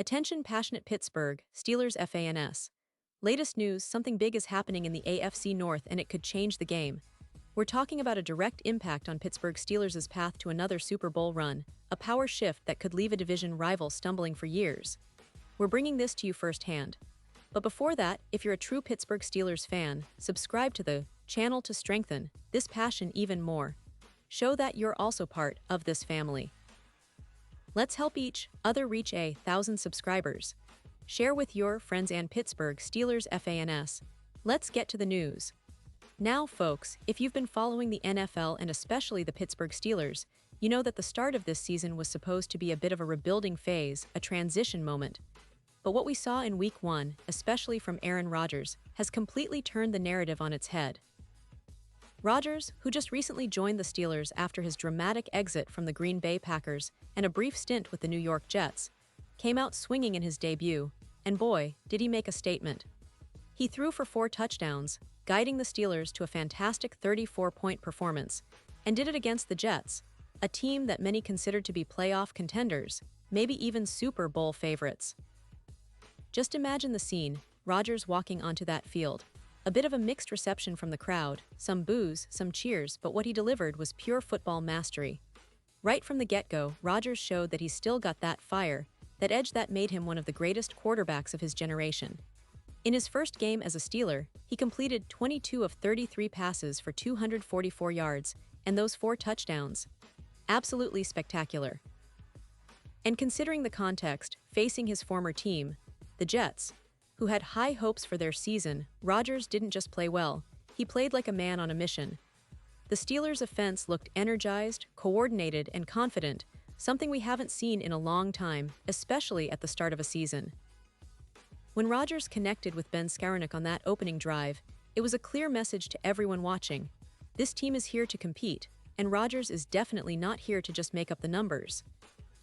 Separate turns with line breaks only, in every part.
Attention passionate Pittsburgh Steelers fans. Latest news, something big is happening in the AFC North and it could change the game. We're talking about a direct impact on Pittsburgh Steelers' path to another Super Bowl run, a power shift that could leave a division rival stumbling for years. We're bringing this to you firsthand. But before that, if you're a true Pittsburgh Steelers fan, subscribe to the channel to strengthen this passion even more. Show that you're also part of this family. Let's help each other reach 1,000 subscribers. Share with your friends and Pittsburgh Steelers fans. Let's get to the news. Now, folks, if you've been following the NFL and especially the Pittsburgh Steelers, you know that the start of this season was supposed to be a bit of a rebuilding phase, a transition moment. But what we saw in Week 1, especially from Aaron Rodgers, has completely turned the narrative on its head. Rodgers, who just recently joined the Steelers after his dramatic exit from the Green Bay Packers and a brief stint with the New York Jets, came out swinging in his debut, and boy, did he make a statement. He threw for 4 touchdowns, guiding the Steelers to a fantastic 34-point performance, and did it against the Jets, a team that many considered to be playoff contenders, maybe even Super Bowl favorites. Just imagine the scene, Rodgers walking onto that field. A bit of a mixed reception from the crowd, some boos, some cheers, but what he delivered was pure football mastery. Right from the get-go, Rodgers showed that he's still got that fire, that edge that made him one of the greatest quarterbacks of his generation. In his first game as a Steeler, he completed 22 of 33 passes for 244 yards, and those 4 touchdowns. Absolutely spectacular. And considering the context, facing his former team, the Jets, who had high hopes for their season, Rodgers didn't just play well, he played like a man on a mission. The Steelers' offense looked energized, coordinated, and confident, something we haven't seen in a long time, especially at the start of a season. When Rodgers connected with Ben Skowronek on that opening drive, it was a clear message to everyone watching. This team is here to compete, and Rodgers is definitely not here to just make up the numbers.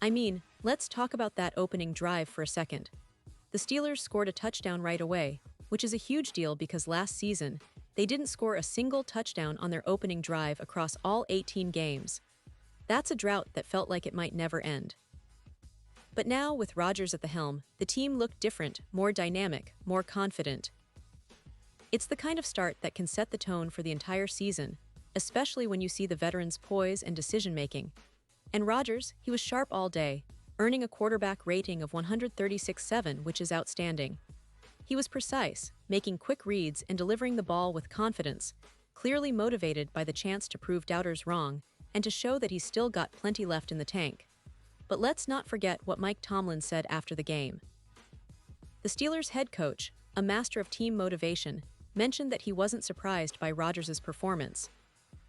I mean, let's talk about that opening drive for a second. The Steelers scored a touchdown right away, which is a huge deal because last season, they didn't score a single touchdown on their opening drive across all 18 games. That's a drought that felt like it might never end. But now, with Rodgers at the helm, the team looked different, more dynamic, more confident. It's the kind of start that can set the tone for the entire season, especially when you see the veterans' poise and decision-making. And Rodgers, he was sharp all day, earning a quarterback rating of 136.7, which is outstanding. He was precise, making quick reads and delivering the ball with confidence, clearly motivated by the chance to prove doubters wrong and to show that he's still got plenty left in the tank. But let's not forget what Mike Tomlin said after the game. The Steelers' head coach, a master of team motivation, mentioned that he wasn't surprised by Rodgers' performance.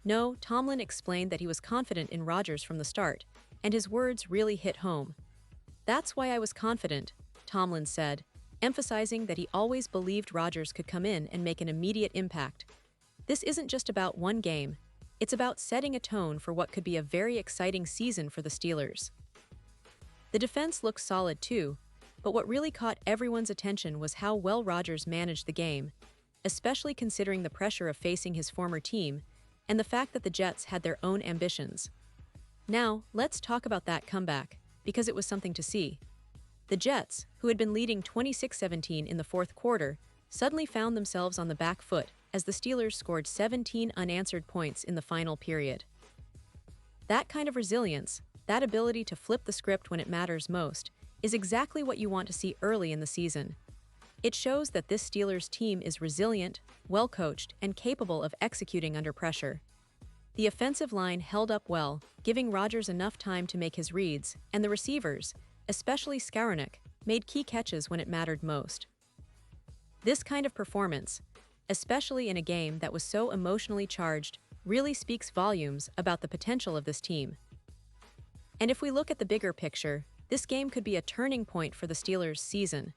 No, Tomlin explained that he was confident in Rodgers from the start, and his words really hit home. "That's why I was confident," Tomlin said, emphasizing that he always believed Rodgers could come in and make an immediate impact. This isn't just about one game, it's about setting a tone for what could be a very exciting season for the Steelers. The defense looked solid too, but what really caught everyone's attention was how well Rodgers managed the game, especially considering the pressure of facing his former team and the fact that the Jets had their own ambitions. Now, let's talk about that comeback, because it was something to see. The Jets, who had been leading 26-17 in the fourth quarter, suddenly found themselves on the back foot as the Steelers scored 17 unanswered points in the final period. That kind of resilience, that ability to flip the script when it matters most, is exactly what you want to see early in the season. It shows that this Steelers team is resilient, well-coached, and capable of executing under pressure. The offensive line held up well, giving Rodgers enough time to make his reads, and the receivers, especially Skowronek, made key catches when it mattered most. This kind of performance, especially in a game that was so emotionally charged, really speaks volumes about the potential of this team. And if we look at the bigger picture, this game could be a turning point for the Steelers' season.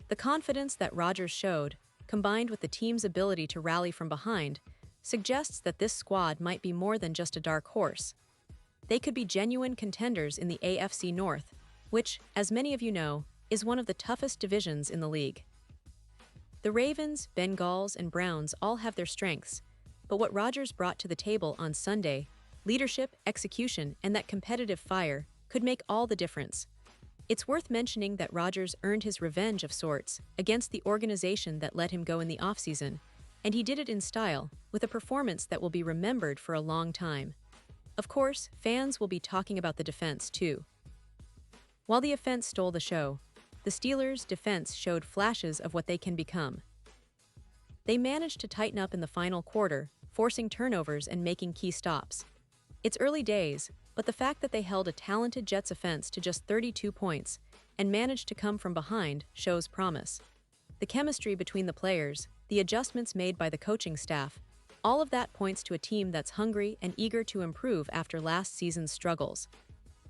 The confidence that Rodgers showed, combined with the team's ability to rally from behind, suggests that this squad might be more than just a dark horse. They could be genuine contenders in the AFC North, which, as many of you know, is one of the toughest divisions in the league. The Ravens, Bengals, and Browns all have their strengths, but what Rodgers brought to the table on Sunday, leadership, execution, and that competitive fire, could make all the difference. It's worth mentioning that Rodgers earned his revenge of sorts against the organization that let him go in the offseason, and he did it in style, with a performance that will be remembered for a long time. Of course, fans will be talking about the defense too. While the offense stole the show, the Steelers' defense showed flashes of what they can become. They managed to tighten up in the final quarter, forcing turnovers and making key stops. It's early days, but the fact that they held a talented Jets offense to just 32 points and managed to come from behind shows promise. The chemistry between the players, the adjustments made by the coaching staff, all of that points to a team that's hungry and eager to improve after last season's struggles.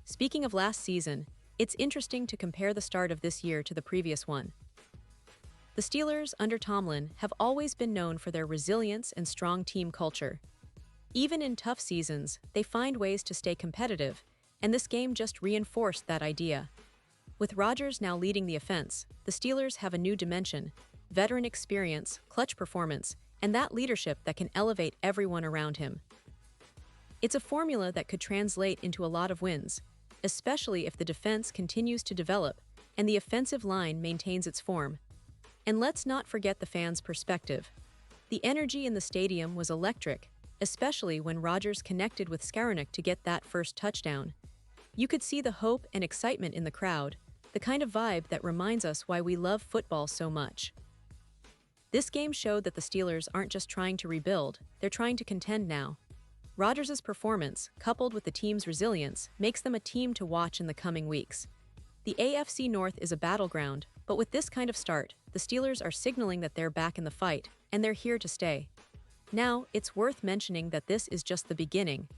Speaking of last season, it's interesting to compare the start of this year to the previous one. The Steelers, under Tomlin, have always been known for their resilience and strong team culture. Even in tough seasons, they find ways to stay competitive, and this game just reinforced that idea. With Rodgers now leading the offense, the Steelers have a new dimension: veteran experience, clutch performance, and that leadership that can elevate everyone around him. It's a formula that could translate into a lot of wins, especially if the defense continues to develop and the offensive line maintains its form. And let's not forget the fans' perspective. The energy in the stadium was electric, especially when Rodgers connected with Skowronek to get that first touchdown. You could see the hope and excitement in the crowd, the kind of vibe that reminds us why we love football so much. This game showed that the Steelers aren't just trying to rebuild, they're trying to contend now. Rodgers' performance, coupled with the team's resilience, makes them a team to watch in the coming weeks. The AFC North is a battleground, but with this kind of start, the Steelers are signaling that they're back in the fight, and they're here to stay. Now, it's worth mentioning that this is just the beginning.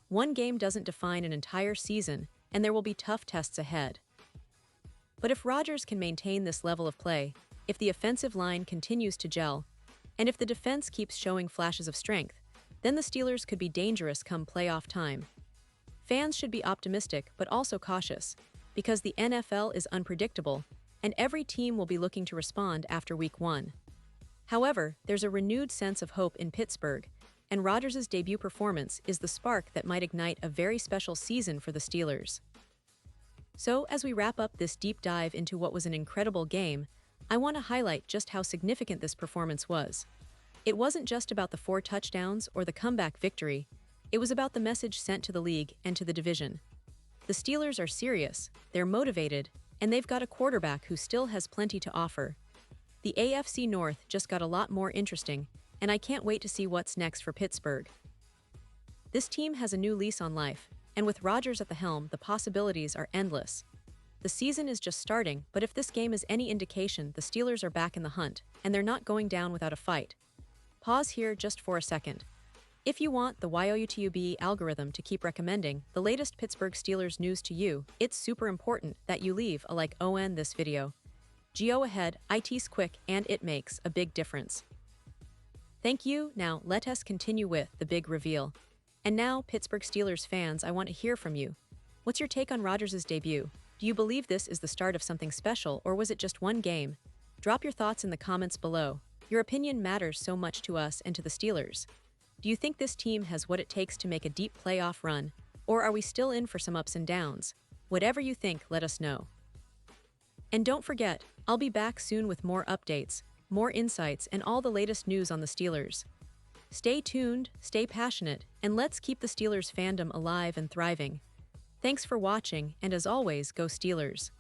One game doesn't define an entire season, and there will be tough tests ahead. But if Rodgers can maintain this level of play, if the offensive line continues to gel, and if the defense keeps showing flashes of strength, then the Steelers could be dangerous come playoff time. Fans should be optimistic but also cautious, because the NFL is unpredictable, and every team will be looking to respond after Week 1. However, there's a renewed sense of hope in Pittsburgh, and Rodgers' debut performance is the spark that might ignite a very special season for the Steelers. So, as we wrap up this deep dive into what was an incredible game, I want to highlight just how significant this performance was. It wasn't just about the 4 touchdowns or the comeback victory, it was about the message sent to the league and to the division. The Steelers are serious, they're motivated, and they've got a quarterback who still has plenty to offer. The AFC North just got a lot more interesting, and I can't wait to see what's next for Pittsburgh. This team has a new lease on life, and with Rodgers at the helm, the possibilities are endless. The season is just starting, but if this game is any indication, the Steelers are back in the hunt, and they're not going down without a fight. Pause here just for a second. If you want the YouTube algorithm to keep recommending the latest Pittsburgh Steelers news to you, it's super important that you leave a like on this video. Go ahead, it's quick and it makes a big difference. Thank you. Now let us continue with the big reveal. And now, Pittsburgh Steelers fans, I want to hear from you. What's your take on Rodgers' debut? Do you believe this is the start of something special, or was it just one game? Drop your thoughts in the comments below. Your opinion matters so much to us and to the Steelers. Do you think this team has what it takes to make a deep playoff run, or are we still in for some ups and downs? Whatever you think, let us know. And don't forget, I'll be back soon with more updates, more insights, and all the latest news on the Steelers. Stay tuned, stay passionate, and let's keep the Steelers fandom alive and thriving. Thanks for watching, and as always, go Steelers.